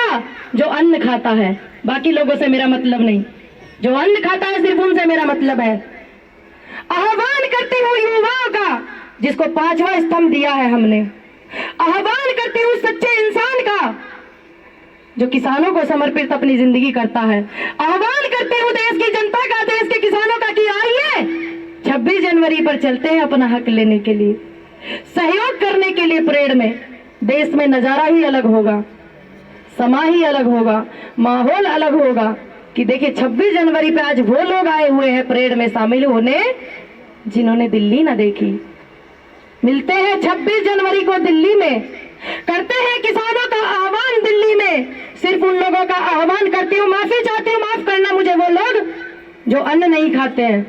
का जो अन्न खाता है, बाकी लोगों से मेरा मतलब नहीं। जो अन्न खाता है सिर्फ उनसे मेरा मतलब है। आह्वान करती हूँ युवाओं का, जिसको 5वां स्तंभ दिया है हमने। आह्वान करती हूँ सच्चे इंसान का, जो किसानों को समर्पित अपनी जिंदगी करता है। आह्वान करती हूँ देश की जनता का, देश के किसानों का, कि आइए 26 जनवरी पर चलते हैं अपना हक लेने के लिए, सहयोग करने के लिए परेड में। देश में नजारा ही अलग होगा, समा ही अलग होगा, माहौल अलग होगा। कि देखिए 26 जनवरी पे आज वो लोग आए हुए हैं परेड में शामिल होने जिन्होंने दिल्ली ना देखी। मिलते हैं 26 जनवरी को दिल्ली में, करते हैं किसानों का आह्वान दिल्ली में। सिर्फ उन लोगों का आह्वान करती हूँ, माफी चाहती हूँ, माफ करना मुझे वो लोग जो अन्न नहीं खाते हैं।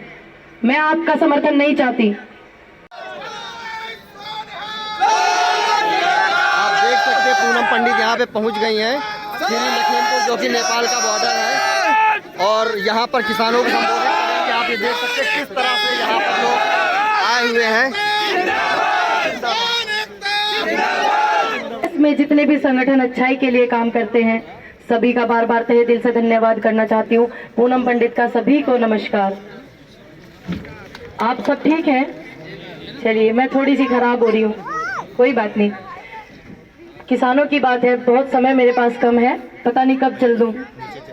मैं आपका समर्थन नहीं चाहती। आप देख सकते हैं पूनम पंडित यहाँ पे पहुँच गई हैं, श्री लखीमपुर जो कि नेपाल का बॉर्डर है, और यहाँ पर किसानों को संबोधित करेंगे। आप ये देख सकते हैं किस तरह से यहाँ पर लोग आए हुए हैं। इसमें जितने भी संगठन अच्छाई के लिए काम करते हैं, सभी का बार बार तहे दिल से धन्यवाद करना चाहती हूँ। पूनम पंडित का सभी को नमस्कार। आप सब ठीक हैं? चलिए, मैं थोड़ी सी खराब हो रही हूँ, कोई बात नहीं। किसानों की बात है, बहुत समय मेरे पास कम है, पता नहीं कब चल दूँ।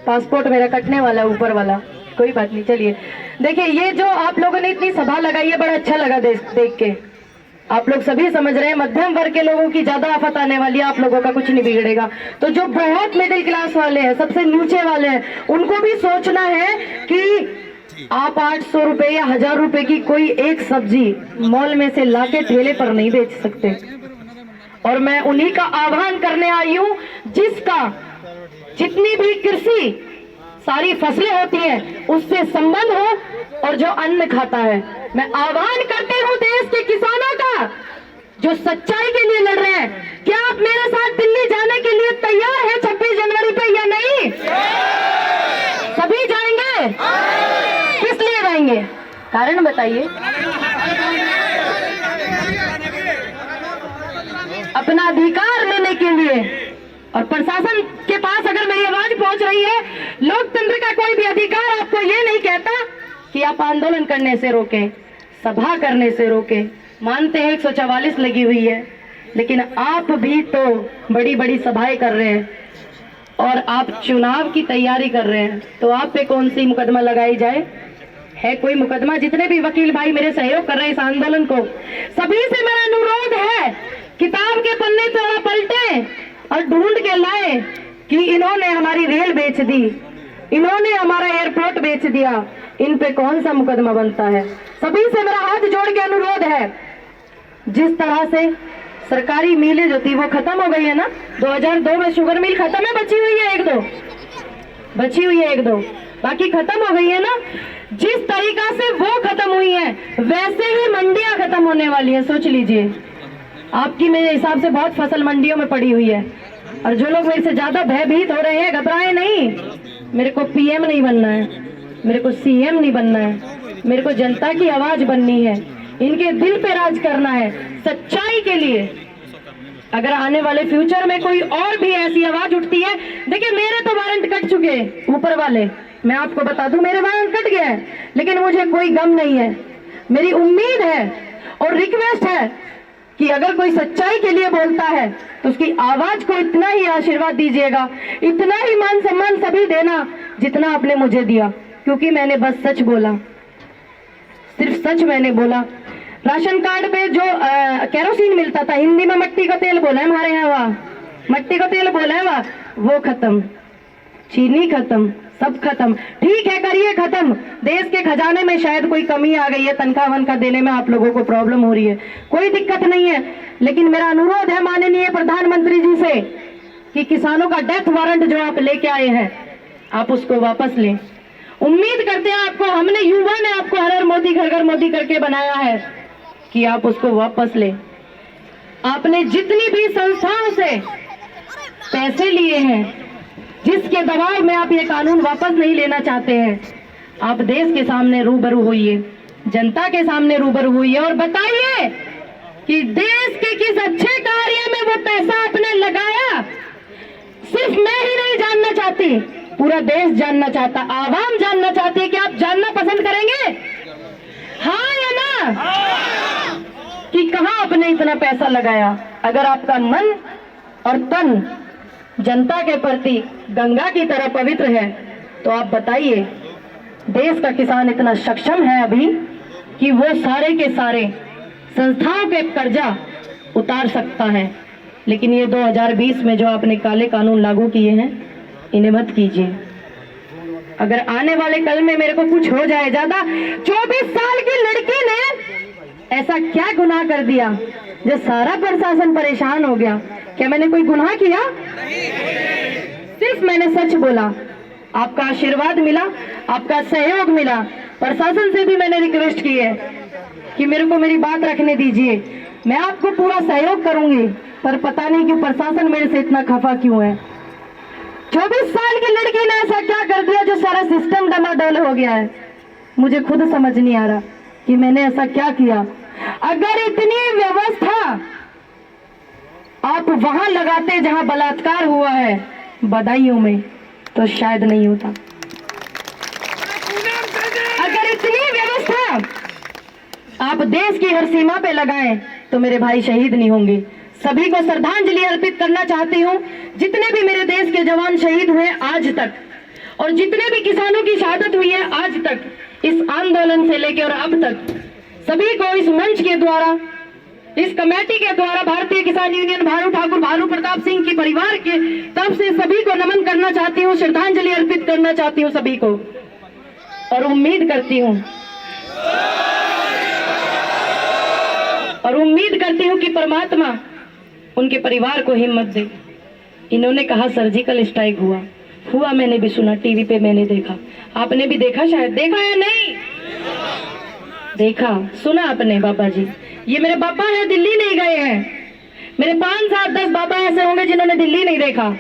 पासपोर्ट मेरा कटने वाला है ऊपर वाला, कोई बात नहीं। चलिए देखिए, ये जो आप लोगों ने इतनी सभा लगाई है, बड़ा अच्छा लगा देख के। आप लोग सभी समझ रहे हैं मध्यम वर्ग के लोगों की ज्यादा आफत आने वाली है, आप लोगों का कुछ नहीं बिगड़ेगा। तो जो बहुत मिडिल क्लास वाले हैं, सबसे नीचे वाले हैं, उनको भी सोचना है कि आप 800 रुपए या 1000 रुपए की कोई एक सब्जी मॉल में से लाके ठेले पर नहीं बेच सकते। और मैं उन्हीं का आह्वान करने आई हूँ, जिसका जितनी भी कृषि सारी फसलें होती हैं उससे संबंध हो, और जो अन्न खाता है। मैं आह्वान करती हूँ देश के किसानों का, जो सच्चाई के लिए लड़ रहे हैं। क्या आप मेरे साथ दिल्ली जाने के लिए तैयार हैं 26 जनवरी पे या नहीं? सभी जाएंगे? किस लिए जाएंगे? कारण बताइए। अपना अधिकार लेने के लिए। और प्रशासन के पास अगर मेरी आवाज पहुंच रही है, लोकतंत्र का कोई भी अधिकार आपको ये नहीं कहता कि आप आंदोलन करने से रोकें, सभा करने से रोकें। मानते हैं 144 लगी हुई है, लेकिन आप भी तो बड़ी बड़ी सभाएं कर रहे हैं और आप चुनाव की तैयारी कर रहे हैं। तो आप पे कौन सी मुकदमा लगाई जाए? है कोई मुकदमा? जितने भी वकील भाई मेरे सहयोग कर रहे हैं इस आंदोलन को, सभी से मेरा अनुरोध है, किताब के पन्ने थोड़ा पलटे और ढूंढ के लाए कि इन्होंने हमारी रेल बेच दी, इन्होंने हमारा एयरपोर्ट बेच दिया, इन पे कौन सा मुकदमा बनता है। सभी से मेरा हाथ जोड़ के अनुरोध है। जिस तरह से सरकारी मिलें जो थी वो खत्म हो गई है ना, 2002 में शुगर मिल खत्म है, बची हुई है एक दो, बाकी खत्म हो गई है ना। जिस तरीका से वो खत्म हुई है, वैसे ही मंडियां खत्म होने वाली है। सोच लीजिए, आपकी मेरे हिसाब से बहुत फसल मंडियों में पड़ी हुई है। और जो लोग मेरे से ज्यादा भयभीत हो रहे हैं, घबराए नहीं। मेरे को पीएम नहीं बनना है, मेरे को सीएम नहीं बनना है, मेरे को जनता की आवाज बननी है, इनके दिल पे राज करना है, सच्चाई के लिए। अगर आने वाले फ्यूचर में कोई और भी ऐसी आवाज उठती है, देखिए मेरे तो वारंट कट चुके ऊपर वाले, मैं आपको बता दूं, मेरे वारंट कट गए हैं, लेकिन मुझे कोई गम नहीं है। मेरी उम्मीद है और रिक्वेस्ट है कि अगर कोई सच्चाई के लिए बोलता है तो उसकी आवाज को इतना ही आशीर्वाद दीजिएगा, इतना ही मान सम्मान सभी देना जितना आपने मुझे दिया, क्योंकि मैंने बस सच बोला, सिर्फ सच मैंने बोला। राशन कार्ड पे जो केरोसिन मिलता था, हिंदी में मट्टी का तेल बोला है हमारे यहाँ, वहाँ मट्टी का तेल बोला है वहाँ, वो खत्म, चीनी खत्म, सब खत्म। ठीक है, करिए खत्म। देश के खजाने में शायद कोई कमी आ गई है, तनख्वाह वनख्वाह देने में आप लोगों को प्रॉब्लम हो रही है, कोई दिक्कत नहीं है, लेकिन मेरा अनुरोध है माननीय प्रधानमंत्री जी से कि किसानों का डेथ वारंट जो आप लेके आए हैं, आप उसको वापस लें। उम्मीद करते हैं आपको, हमने युवा ने आपको हर हर मोदी घर घर मोदी करके बनाया है कि आप उसको वापस लें। आपने जितनी भी संस्थाओं से पैसे लिए हैं, जिसके दबाव में आप ये कानून वापस नहीं लेना चाहते हैं, आप देश के सामने रूबरू होइए, जनता के सामने रूबरू होइए और बताइए कि देश के किस अच्छे कार्य में वो पैसा आपने लगाया। सिर्फ मैं ही चाहती, पूरा देश जानना चाहता, आवाम जानना चाहती है कि आप जानना पसंद करेंगे, हाँ या ना, कि कहां आपने इतना पैसा लगाया। अगर आपका मन और तन जनता के प्रति गंगा की तरह पवित्र है तो आप बताइए, देश का किसान इतना सक्षम है अभी कि वो सारे के सारे संस्थाओं के कर्जा उतार सकता है। लेकिन ये 2020 में जो आपने काले कानून लागू किए हैं, इन्हें मत कीजिए। अगर आने वाले कल में मेरे को कुछ हो जाए, ज्यादा 24 साल की लड़की ने ऐसा क्या गुनाह कर दिया जो सारा प्रशासन परेशान हो गया? क्या मैंने कोई गुनाह किया? सिर्फ मैंने सच बोला, आपका आशीर्वाद मिला, आपका सहयोग मिला। प्रशासन से भी मैंने रिक्वेस्ट की है कि मेरे को मेरी बात रखने दीजिए, मैं आपको पूरा सहयोग करूंगी, पर पता नहीं कि प्रशासन मेरे से इतना खफा क्यों है। 24 साल की लड़की ने ऐसा क्या कर दिया जो सारा सिस्टम डमाडोल हो गया है? मुझे खुद समझ नहीं आ रहा कि मैंने ऐसा क्या किया। अगर इतनी व्यवस्था आप वहां लगाते जहां बलात्कार हुआ है, बदायूं में, तो शायद नहीं होता। अगर इतनी व्यवस्था आप देश की हर सीमा पे लगाएं तो मेरे भाई शहीद नहीं होंगे। सभी को श्रद्धांजलि अर्पित करना चाहती हूँ, जितने भी मेरे देश के जवान शहीद हुए आज तक, और जितने भी किसानों की शहादत हुई है आज तक, इस आंदोलन से लेकर और अब तक, सभी को इस मंच के द्वारा, इस कमेटी के द्वारा, भारतीय किसान यूनियन भानु ठाकुर, भानु प्रताप सिंह की परिवार के तरफ से सभी को नमन करना चाहती हूँ, श्रद्धांजलि अर्पित करना चाहती हूँ सभी को, और उम्मीद करती हूँ कि परमात्मा उनके परिवार को हिम्मत दे। इन्होंने कहा सर्जिकल स्ट्राइक हुआ, मैंने भी सुना, टीवी पे मैंने देखा, आपने भी देखा, शायद देखा या नहीं देखा, सुना आपने? बाबा जी, ये मेरे पापा हैं, दिल्ली नहीं गए हैं। मेरे 5, 7, 10 बाबा ऐसे होंगे जिन्होंने दिल्ली नहीं देखा।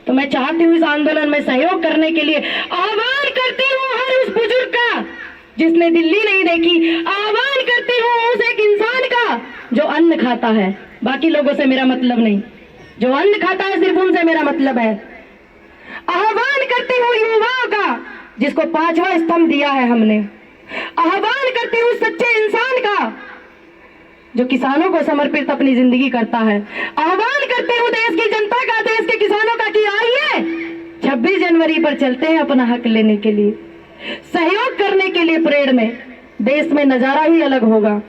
तो मैं चाहती हूँ इस आंदोलन में सहयोग करने के लिए आह्वान करती हूँ हर उस बुजुर्ग का जिसने दिल्ली नहीं देखी, आह्वान करती हूँ उस एक इंसान का जो अन्न खाता है, बाकी लोगों से मेरा मतलब नहीं, जो अन्न खाता है सिर्फ उनसे मेरा मतलब है। आह्वान करती हूँ युवाओं का जिसको 5वां स्तंभ दिया है हमने, आह्वान करती हूँ सच्चे इंसान का जो किसानों को समर्पित अपनी जिंदगी करता है, आह्वान करती हूँ देश की जनता का, देश के किसानों का कि आइए 26 जनवरी पर चलते हैं अपना हक लेने के लिए, सहयोग करने के लिए परेड में। देश में नजारा ही अलग होगा,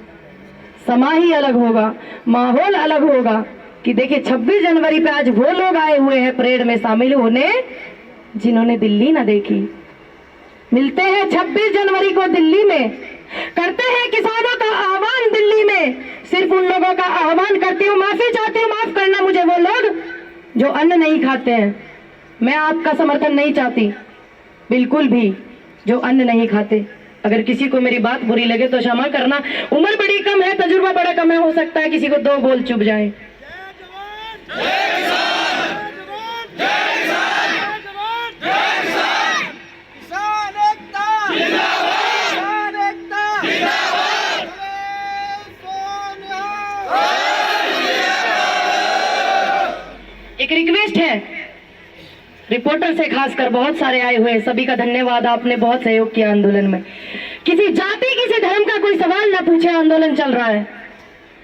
समा ही अलग होगा, माहौल अलग होगा कि देखिए 26 जनवरी पे आज वो लोग आए हुए हैं परेड में शामिल होने जिन्होंने दिल्ली ना देखी। मिलते हैं 26 जनवरी को दिल्ली में, करते हैं किसानों का आह्वान दिल्ली में। सिर्फ उन लोगों का आह्वान करती हूँ, माफी चाहती हूँ, माफ करना मुझे वो लोग जो अन्न नहीं खाते हैं। मैं आपका समर्थन नहीं चाहती बिल्कुल भी, जो अन्न नहीं खाते। अगर किसी को मेरी बात बुरी लगे तो क्षमा करना, उम्र बड़ी कम है, तजुर्बा बड़ा कम है, हो सकता है किसी को 2 बोल चुभ जाए। एक रिक्वेस्ट है रिपोर्टर से, खासकर बहुत सारे आए हुए, सभी का धन्यवाद, आपने बहुत सहयोग किया आंदोलन में। किसी जाति किसी धर्म का कोई सवाल ना पूछे, आंदोलन चल रहा है,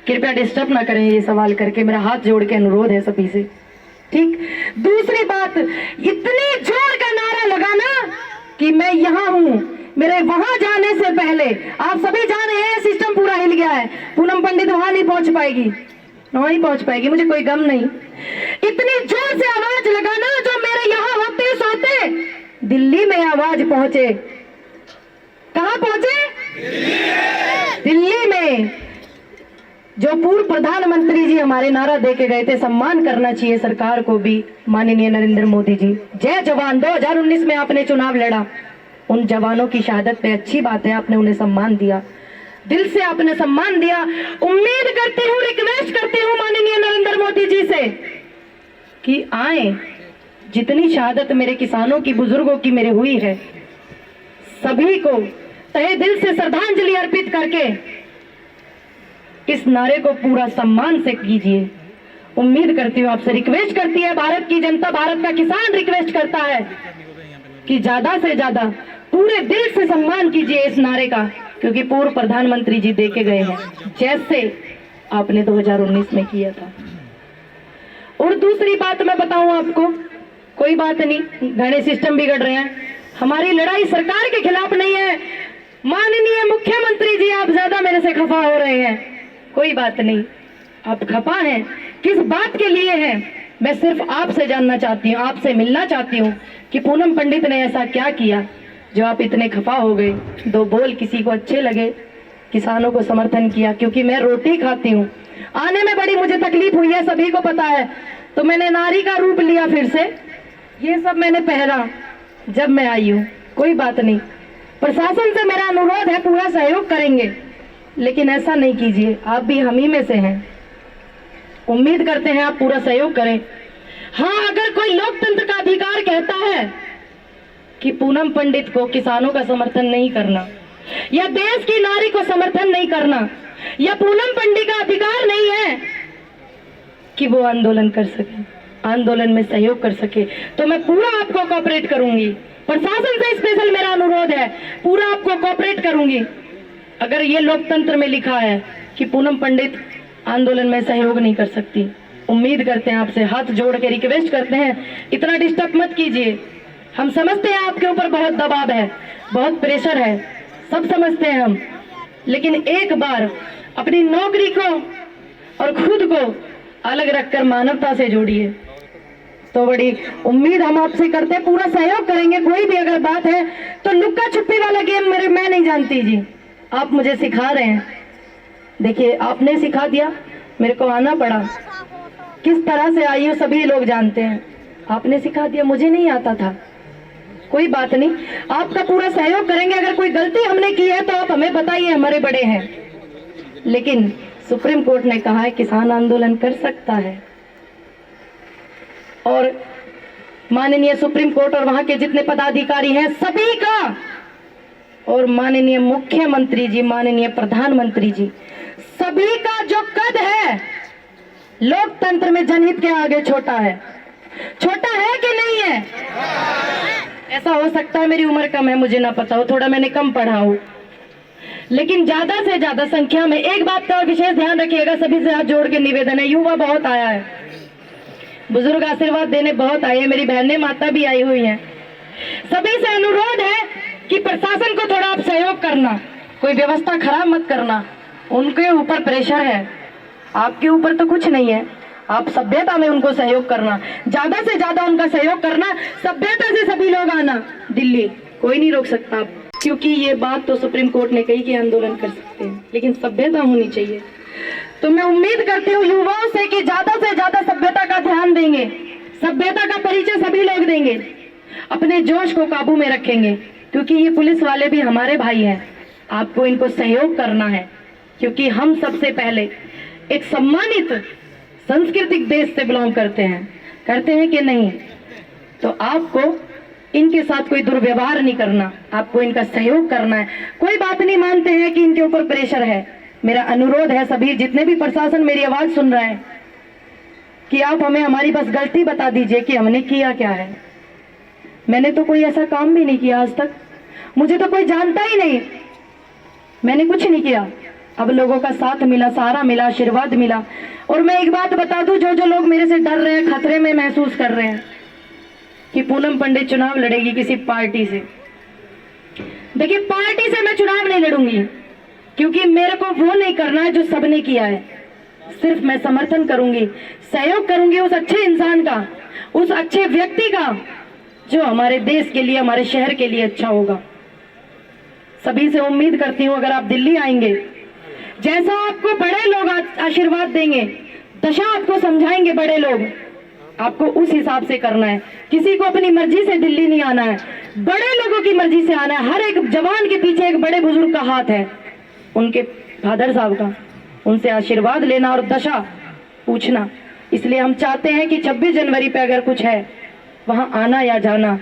कृपया डिस्टर्ब ना करें ये सवाल करके, मेरा हाथ जोड़ के अनुरोध है सभी से, ठीक। दूसरी बात, इतनी जोर का नारा लगाना कि मैं यहाँ हूँ, मेरे वहां जाने से पहले, आप सभी जान रहे हैं सिस्टम पूरा हिल गया है, पूनम पंडित वहां नहीं पहुंच पाएगी, मुझे कोई गम नहीं। इतनी जोर से आवाज लगाना जो मेरे यहाँ होते सोते दिल्ली में आवाज पहुंचे। कहां पहुंचे? दिल्ली में। जो पूर्व प्रधानमंत्री जी हमारे नारा दे के गए थे, सम्मान करना चाहिए सरकार को भी, माननीय नरेंद्र मोदी जी। जय जवान, 2019 में आपने चुनाव लड़ा, उन जवानों की शहादत पे अच्छी बात है, आपने उन्हें सम्मान दिया, दिल से आपने सम्मान दिया। उम्मीद करती हूँ, रिक्वेस्ट करती हूँ माननीय नरेंद्र मोदी जी से कि आए, जितनी शहादत मेरे किसानों की, बुजुर्गों की मेरे हुई है, सभी को तहे दिल से श्रद्धांजलि अर्पित करके इस नारे को पूरा सम्मान से कीजिए। उम्मीद करती हूँ, आपसे रिक्वेस्ट करती है भारत की जनता, भारत का किसान रिक्वेस्ट करता है कि ज्यादा से ज्यादा पूरे दिल से सम्मान कीजिए इस नारे का, क्योंकि पूर्व प्रधानमंत्री जी दे के गए हैं जैसे आपने 2019 में किया था। और दूसरी बात मैं बताऊं आपको, कोई बात नहीं, घने सिस्टम बिगड़ रहे हैं, हमारी लड़ाई सरकार के खिलाफ नहीं है। माननीय मुख्यमंत्री जी, आप ज्यादा मेरे से खफा हो रहे हैं, कोई बात नहीं, आप खफा हैं, किस बात के लिए हैं, मैं सिर्फ आपसे जानना चाहती हूँ, आपसे मिलना चाहती हूँ कि पूनम पंडित ने ऐसा क्या किया जो आप इतने खफा हो गए। दो बोल किसी को अच्छे लगे, किसानों को समर्थन किया, क्योंकि मैं रोटी खाती हूँ, आने में बड़ी मुझे तकलीफ हुई है, सभी को पता है, तो मैंने नारी का रूप लिया फिर से, ये सब मैंने पहना जब मैं आई हूँ, कोई बात नहीं। प्रशासन से मेरा अनुरोध है, पूरा सहयोग करेंगे, लेकिन ऐसा नहीं कीजिए, आप भी हम ही में से हैं, उम्मीद करते हैं आप पूरा सहयोग करें। हाँ, अगर कोई लोकतंत्र का अधिकार कहता है कि पूनम पंडित को किसानों का समर्थन नहीं करना, या देश की नारी को समर्थन नहीं करना, या पूनम पंडित का अधिकार नहीं है कि वो आंदोलन कर सके, आंदोलन में सहयोग कर सके, तो मैं पूरा आपको कोऑपरेट करूंगी। प्रशासन से स्पेशल मेरा अनुरोध है, पूरा आपको कोऑपरेट करूंगी। अगर ये लोकतंत्र में लिखा है कि पूनम पंडित आंदोलन में सहयोग नहीं कर सकती, उम्मीद करते हैं आपसे, हाथ जोड़ के रिक्वेस्ट करते हैं, इतना डिस्टर्ब मत कीजिए। हम समझते हैं आपके ऊपर बहुत दबाव है, बहुत प्रेशर है, सब समझते हैं हम, लेकिन एक बार अपनी नौकरी को और खुद को अलग रखकर मानवता से जोड़िए, तो बड़ी उम्मीद हम आपसे करते हैं, पूरा सहयोग करेंगे। कोई भी अगर बात है तो लुक्का छुपी वाला गेम मैं नहीं जानती जी, आप मुझे सिखा रहे हैं, देखिए आपने सिखा दिया, मेरे को आना पड़ा, किस तरह से आई हूँ सभी लोग जानते हैं, आपने सिखा दिया, मुझे नहीं आता था, कोई बात नहीं, आपका पूरा सहयोग करेंगे। अगर कोई गलती हमने की है तो आप हमें बताइए, हमारे बड़े हैं। लेकिन सुप्रीम कोर्ट ने कहा है किसान आंदोलन कर सकता है, और माननीय सुप्रीम कोर्ट और वहां के जितने पदाधिकारी हैं सभी का, और माननीय मुख्यमंत्री जी, माननीय प्रधानमंत्री जी, सभी का जो कद है लोकतंत्र में जनहित के आगे छोटा है, छोटा है कि नहीं है? ऐसा हो सकता है मेरी उम्र कम है, मुझे ना पता हो, थोड़ा मैंने कम पढ़ा हो, लेकिन ज्यादा से ज्यादा संख्या में, एक बात का विशेष ध्यान रखिएगा, सभी से हाथ जोड़ के निवेदन है, युवा बहुत आया है, बुजुर्ग आशीर्वाद देने बहुत आए हैं, मेरी बहनें माता भी आई हुई हैं, सभी से अनुरोध है कि प्रशासन को थोड़ा आप सहयोग करना, कोई व्यवस्था खराब मत करना, उनके ऊपर प्रेशर है, आपके ऊपर तो कुछ नहीं है, आप सभ्यता में उनको सहयोग करना, ज्यादा से ज्यादा उनका सहयोग करना, सभ्यता से सभी लोग आना दिल्ली, कोई नहीं रोक सकता आप, क्योंकि ये बात तो सुप्रीम कोर्ट ने कही कि आंदोलन कर सकते हैं, लेकिन सभ्यता होनी चाहिए। तो मैं उम्मीद करती हूँ युवाओं से कि ज्यादा से ज्यादा सभ्यता का ध्यान देंगे, सभ्यता का परिचय सभी लोग देंगे, अपने जोश को काबू में रखेंगे, क्योंकि ये पुलिस वाले भी हमारे भाई हैं, आपको इनको सहयोग करना है, क्योंकि हम सबसे पहले एक सम्मानित सांस्कृतिक देश से बिलोंग करते हैं कि नहीं, तो आपको इनके साथ कोई दुर्व्यवहार नहीं करना, आपको इनका सहयोग करना है। कोई बात नहीं, मानते हैं कि इनके ऊपर प्रेशर है, मेरा अनुरोध है सभी जितने भी प्रशासन मेरी आवाज सुन रहे हैं कि आप हमें हमारी बस गलती बता दीजिए कि हमने किया क्या है। मैंने तो कोई ऐसा काम भी नहीं किया आज तक, मुझे तो कोई जानता ही नहीं, मैंने कुछ नहीं किया, अब लोगों का साथ मिला, सहारा मिला, आशीर्वाद मिला। और मैं एक बात बता दूं, जो लोग मेरे से डर रहे हैं, खतरे में महसूस कर रहे हैं कि पूनम पंडित चुनाव लड़ेगी किसी पार्टी से, देखिए पार्टी से मैं चुनाव नहीं लड़ूंगी, क्योंकि मेरे को वो नहीं करना है जो सबने किया है, सिर्फ मैं समर्थन करूंगी, सहयोग करूंगी उस अच्छे इंसान का, उस अच्छे व्यक्ति का जो हमारे देश के लिए, हमारे शहर के लिए अच्छा होगा। सभी से उम्मीद करती हूँ अगर आप दिल्ली आएंगे, जैसा आपको बड़े लोग आशीर्वाद देंगे, दशा आपको समझाएंगे बड़े लोग, आपको उस हिसाब से करना है। किसी को अपनी मर्जी से दिल्ली नहीं आना है, बड़े लोगों की मर्जी से आना है। हर एक जवान के पीछे एक बड़े बुजुर्ग का हाथ है, उनके फादर साहब का, उनसे आशीर्वाद लेना और दशा पूछना। इसलिए हम चाहते हैं कि 26 जनवरी पे अगर कुछ है वहां आना या जाना,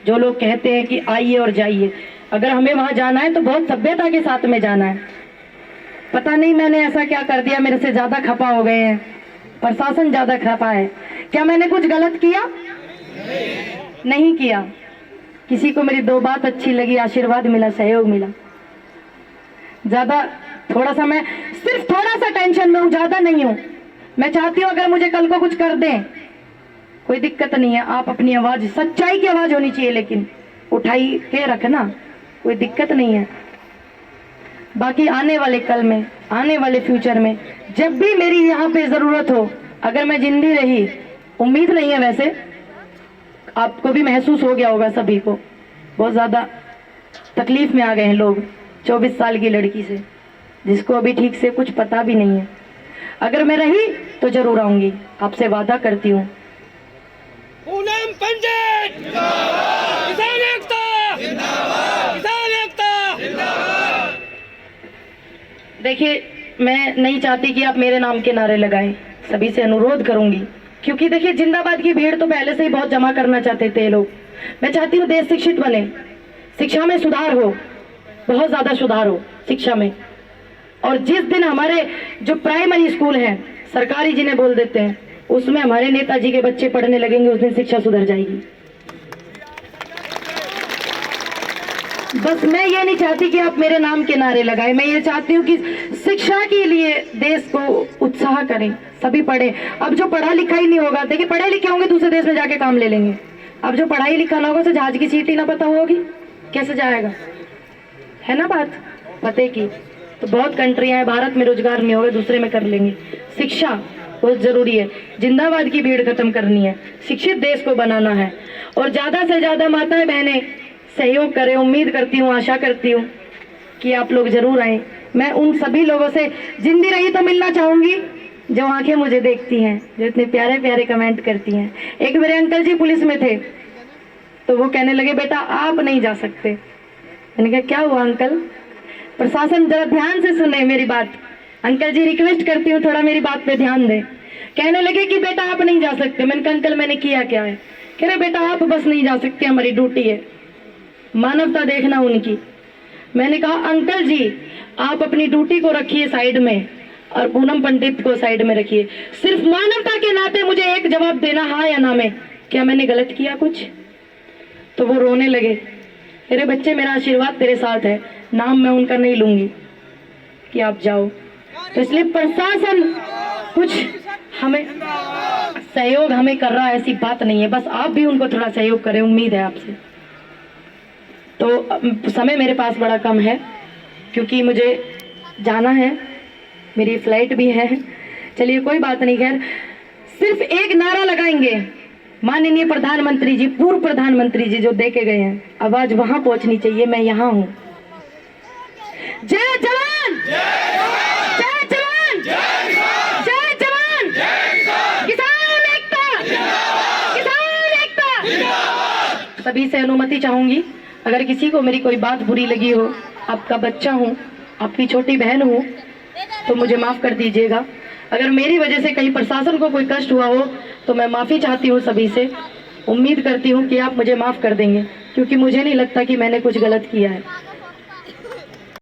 जो लोग कहते हैं कि आइए और जाइए, अगर हमें वहां जाना है तो बहुत सभ्यता के साथ में जाना है। पता नहीं मैंने ऐसा क्या कर दिया, मेरे से ज्यादा खपा हो गए हैं, प्रशासन ज्यादा खफा है। क्या मैंने कुछ गलत किया? नहीं किया। किसी को मेरी 2 बात अच्छी लगी, आशीर्वाद मिला, सहयोग मिला। ज्यादा थोड़ा सा मैं सिर्फ थोड़ा सा टेंशन में हूँ, ज्यादा नहीं हूँ। मैं चाहती हूँ अगर मुझे कल को कुछ कर दें, कोई दिक्कत नहीं है। आप अपनी आवाज, सच्चाई की आवाज होनी चाहिए, लेकिन उठाई के रखना, कोई दिक्कत नहीं है। बाकी आने वाले कल में, आने वाले फ्यूचर में जब भी मेरी यहाँ पे जरूरत हो, अगर मैं जिंदी रही, उम्मीद नहीं है वैसे, आपको भी महसूस हो गया होगा, सभी को बहुत ज्यादा तकलीफ में आ गए हैं लोग 24 साल की लड़की से, जिसको अभी ठीक से कुछ पता भी नहीं है। अगर मैं रही तो जरूर आऊंगी, आपसे वादा करती हूँ। पूनम पंडित किसान एकता जिंदाबाद, किसान एकता। देखिए, मैं नहीं चाहती कि आप मेरे नाम के नारे लगाएं, सभी से अनुरोध करूंगी, क्योंकि देखिए जिंदाबाद की भीड़ तो पहले से ही बहुत जमा करना चाहते थे लोग। मैं चाहती हूँ देश शिक्षित बने, शिक्षा में सुधार हो, बहुत ज्यादा सुधार हो शिक्षा में। और जिस दिन हमारे जो प्राइमरी स्कूल हैं, सरकारी जिन्हें बोल देते हैं, उसमें हमारे नेताजी के बच्चे पढ़ने लगेंगे, उस दिन शिक्षा सुधर जाएगी। बस मैं ये नहीं चाहती कि आप मेरे नाम के नारे लगाएं, मैं ये चाहती हूँ कि शिक्षा के लिए देश को उत्साह करें, सभी पढ़े। अब जो पढ़ा लिखा ही नहीं होगा, देखिए पढ़े लिखे होंगे दूसरे देश में जाके काम ले लेंगे। अब जो पढ़ाई लिखा ना होगा, तो जहाज की सीट ही ना पता होगी, कैसे जाएगा? है ना बात पते की? तो बहुत कंट्रियां हैं, भारत में रोजगार नहीं होगा, दूसरे में कर लेंगे। शिक्षा बहुत जरूरी है, जिंदाबाद की भीड़ खत्म करनी है, शिक्षित देश को बनाना है। और ज्यादा से ज्यादा माताएं बहनें सहयोग करें। उम्मीद करती हूँ, आशा करती हूँ कि आप लोग जरूर आए। मैं उन सभी लोगों से जिंदी रही तो मिलना चाहूंगी जो आंखें मुझे देखती हैं, जो इतने प्यारे प्यारे कमेंट करती हैं। एक मेरे अंकल जी पुलिस में थे, तो वो कहने लगे बेटा आप नहीं जा सकते। मैंने कहा क्या हुआ अंकल? प्रशासन जरा ध्यान से सुने मेरी बात, अंकल जी रिक्वेस्ट करती हूँ थोड़ा मेरी बात पे ध्यान दें। कहने लगे कि बेटा आप नहीं जा सकते। मैंने कहा अंकल मैंने किया क्या है? कह रहे बेटा आप बस नहीं जा सकते, हमारी ड्यूटी है, मानवता देखना उनकी। मैंने कहा अंकल जी आप अपनी ड्यूटी को रखिए साइड में और पूनम पंडित को साइड में रखिए। सिर्फ मानवता के नाते मुझे एक जवाब देना, हाँ या ना में, क्या मैंने गलत किया कुछ? तो वो रोने लगे। अरे बच्चे मेरा आशीर्वाद तेरे साथ है, नाम मैं उनका नहीं लूंगी कि आप जाओ। तो इसलिए प्रशासन कुछ हमें सहयोग हमें कर रहा है, ऐसी बात नहीं है, बस आप भी उनको थोड़ा सहयोग करें, उम्मीद है आपसे। तो समय मेरे पास बड़ा कम है क्योंकि मुझे जाना है, मेरी फ्लाइट भी है। चलिए कोई बात नहीं, खैर सिर्फ एक नारा लगाएंगे, माननीय प्रधानमंत्री जी, पूर्व प्रधानमंत्री जी जो दे के गए हैं, आवाज वहां पहुंचनी चाहिए, मैं यहाँ हूँ। जय जवान, जय जवान, जय जवान, किसान एकता, किसान एकता। सभी से अनुमति चाहूंगी, अगर किसी को मेरी कोई बात बुरी लगी हो, आपका बच्चा हूँ, आपकी छोटी बहन हूँ, तो मुझे माफ कर दीजिएगा। अगर मेरी वजह से कहीं प्रशासन को कोई कष्ट हुआ हो तो मैं माफी चाहती हूँ सभी से। उम्मीद करती हूँ कि आप मुझे माफ कर देंगे, क्योंकि मुझे नहीं लगता कि मैंने कुछ गलत किया है।